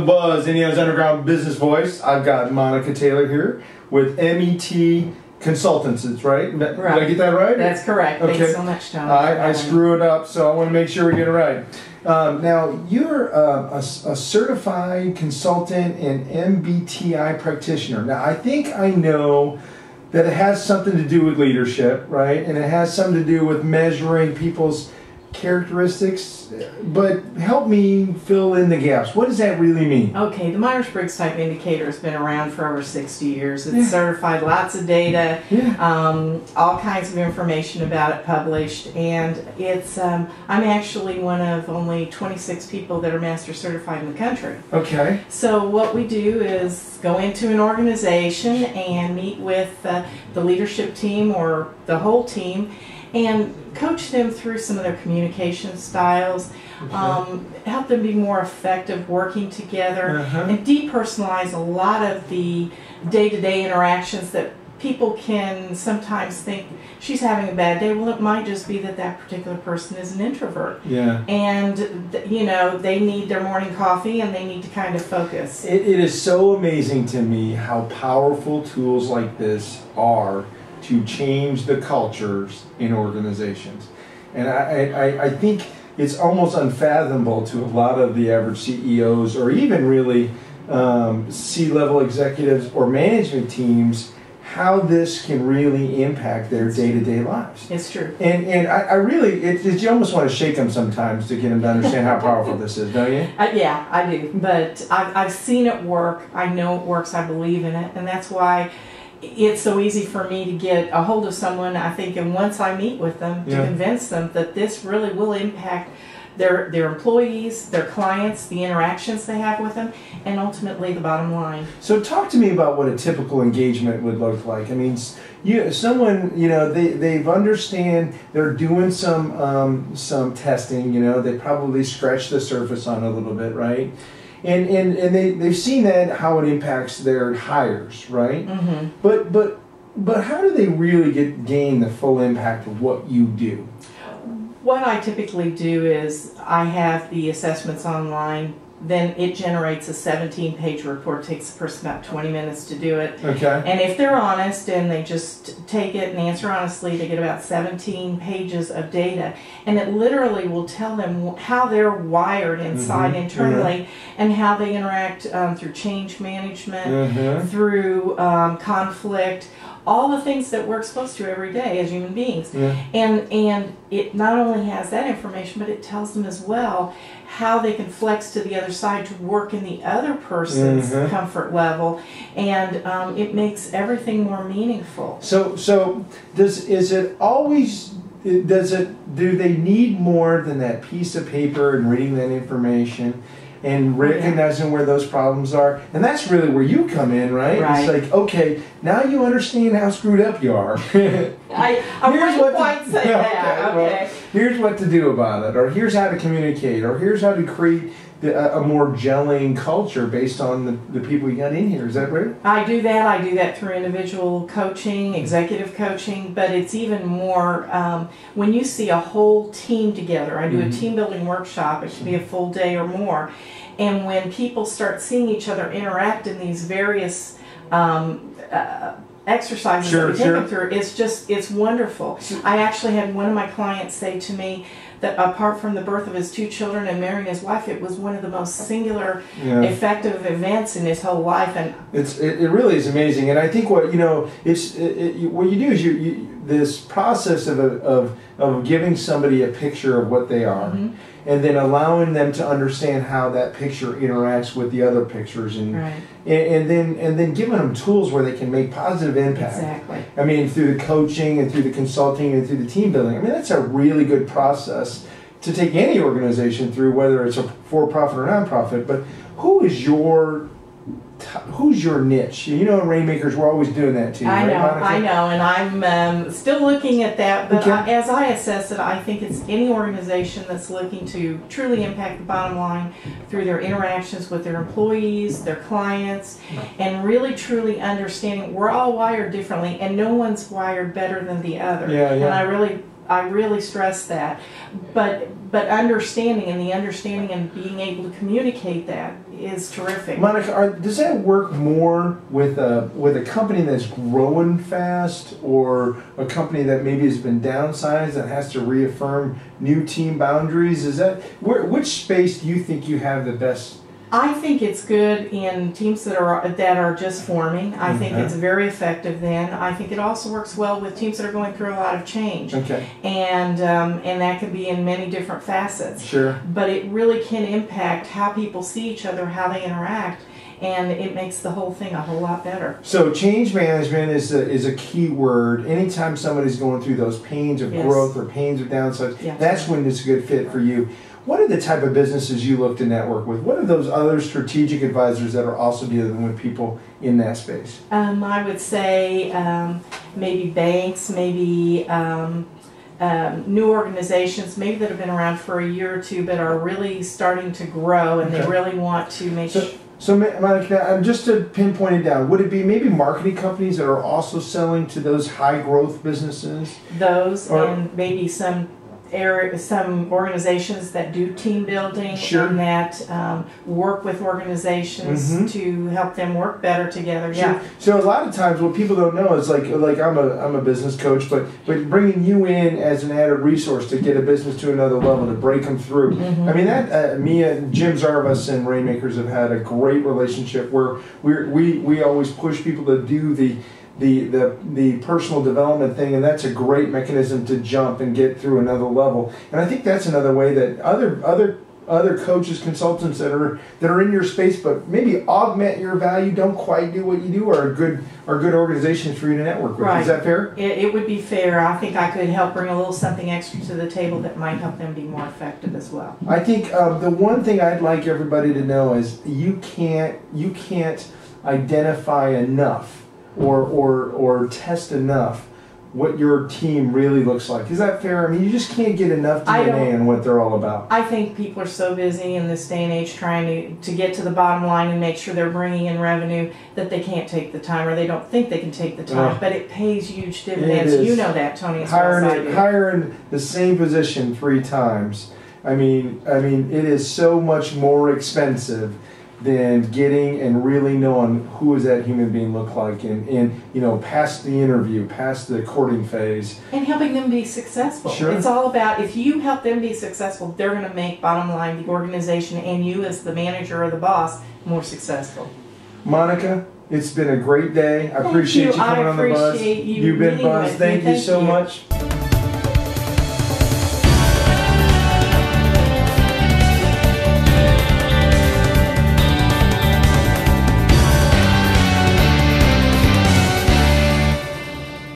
Buzz, Indiana's Underground Business Voice. I've got Monica Taylor here with MET Consultants, right? Did I get that right? That's correct. Okay. Thanks so much, Tom. I screw it up, so I want to make sure we get it right. Now, you're a certified consultant and MBTI practitioner. Now, I think I know that it has something to do with leadership, right? And it has something to do with measuring people's characteristics, but help me fill in the gaps. What does that really mean? Okay, the Myers-Briggs type indicator has been around for over 60 years. It's certified, lots of data, all kinds of information about it published, and it's I'm actually one of only 26 people that are master certified in the country. Okay. So what we do is go into an organization and meet with the leadership team or the whole team and coach them through some of their communication styles, help them be more effective working together, and depersonalize a lot of the day-to-day interactions that people can sometimes think she's having a bad day. Well, it might just be that that particular person is an introvert. Yeah. And, you know, they need their morning coffee and they need to kind of focus. It is so amazing to me how powerful tools like this are to change the cultures in organizations. And I think it's almost unfathomable to a lot of the average CEOs or even really C-level executives or management teams how this can really impact their day-to-day lives. It's true. And I really, you almost want to shake them sometimes to get them to understand how powerful this is, don't you? Yeah, I do. But I've seen it work. I know it works. I believe in it. And that's why it's so easy for me to get a hold of someone, I think, and once I meet with them, to convince them that this really will impact their employees, their clients, the interactions they have with them, and ultimately the bottom line. So talk to me about what a typical engagement would look like. I mean, someone, you know, they understand, they're doing some testing, you know, they probably scratch the surface on it a little bit, right? And they've seen that, how it impacts their hires, right? But how do they really gain the full impact of what you do? What I typically do is I have the assessments online, then it generates a 17-page report. It takes the person about 20 minutes to do it. Okay. And if they're honest and they just take it and answer honestly, they get about 17 pages of data. And it literally will tell them how they're wired inside internally and how they interact through change management, through conflict, all the things that we're exposed to every day as human beings. And it not only has that information, but it tells them as well how they can flex to the other side to work in the other person's comfort level, and it makes everything more meaningful. So do they need more than that piece of paper and reading that information and recognizing where those problems are? And that's really where you come in, right? It's like, okay, now you understand how screwed up you are. I wouldn't quite say that. Well, here's what to do about it, or here's how to communicate, or here's how to create a more gelling culture based on the people you got in here. Is that right? I do that. I do that through individual coaching, executive coaching, but it's even more when you see a whole team together. I do a team building workshop. It should be a full day or more. And when people start seeing each other interact in these various exercises that we take them through, it's wonderful. I actually had one of my clients say to me that apart from the birth of his 2 children and marrying his wife, it was one of the most singular, effective events in his whole life. And it really is amazing. And I think what what you do is this process of giving somebody a picture of what they are, and then allowing them to understand how that picture interacts with the other pictures, and then giving them tools where they can make positive impact. Exactly. I mean, through the coaching and through the consulting and through the team building. I mean, that's a really good process to take any organization through, whether it's a for-profit or non-profit. But who's your niche? You know, Rainmakers, we're always doing that too. I know, right, I know, and I'm still looking at that. But as I assess it, I think it's any organization that's looking to truly impact the bottom line through their interactions with their employees, their clients, and really truly understanding we're all wired differently, and no one's wired better than the other. And I really stress that. But understanding and being able to communicate that is terrific. Monica, does that work more with a company that's growing fast, or a company that maybe has been downsized and has to reaffirm new team boundaries? Is that which space do you think you have the best? I think it's good in teams that are just forming. I think it's very effective then. I think it also works well with teams that are going through a lot of change. Okay. And that can be in many different facets. Sure. But it really can impact how people see each other, how they interact, and it makes the whole thing a whole lot better. So change management is a key word. Anytime somebody's going through those pains of growth or pains of downsides, that's when it's a good fit for you. What are the type of businesses you look to network with? What are those other strategic advisors that are also dealing with people in that space? I would say maybe banks, maybe new organizations, maybe that have been around for a year or two but are really starting to grow, and they really want to make sure. So, Monica, just to pinpoint it down, would it be maybe marketing companies that are also selling to those high growth businesses? Those, and maybe some organizations that do team building and that work with organizations to help them work better together. Yeah. So a lot of times what people don't know is like I'm a business coach, but bringing you in as an added resource to get a business to another level, to break them through. I mean, that me and Jim Zarvas and Rainmakers have had a great relationship where we always push people to do the personal development thing, and that's a great mechanism to jump and get through another level. And I think that's another way that other coaches, consultants that are in your space but maybe augment your value, don't quite do what you do, are good organizations for you to network with. Right. Is that fair? It would be fair. I think I could help bring a little something extra to the table that might help them be more effective as well. I think the one thing I'd like everybody to know is you can't identify enough or test enough what your team really looks like. Is that fair? I mean, you just can't get enough DNA on what they're all about. I think people are so busy in this day and age trying to get to the bottom line and make sure they're bringing in revenue that they can't take the time, or they don't think they can take the time. But it pays huge dividends. You know that, Tony, as well as I do. Hiring the same position 3 times. I mean, it is so much more expensive than getting and really knowing who does that human being look like, and past the interview, past the courting phase, and helping them be successful. Sure. It's all about, if you help them be successful, they're going to make, bottom line, the organization and you as the manager or the boss more successful. Monica, it's been a great day. I appreciate you coming on the buzz. You've been buzzed. Thank you so much.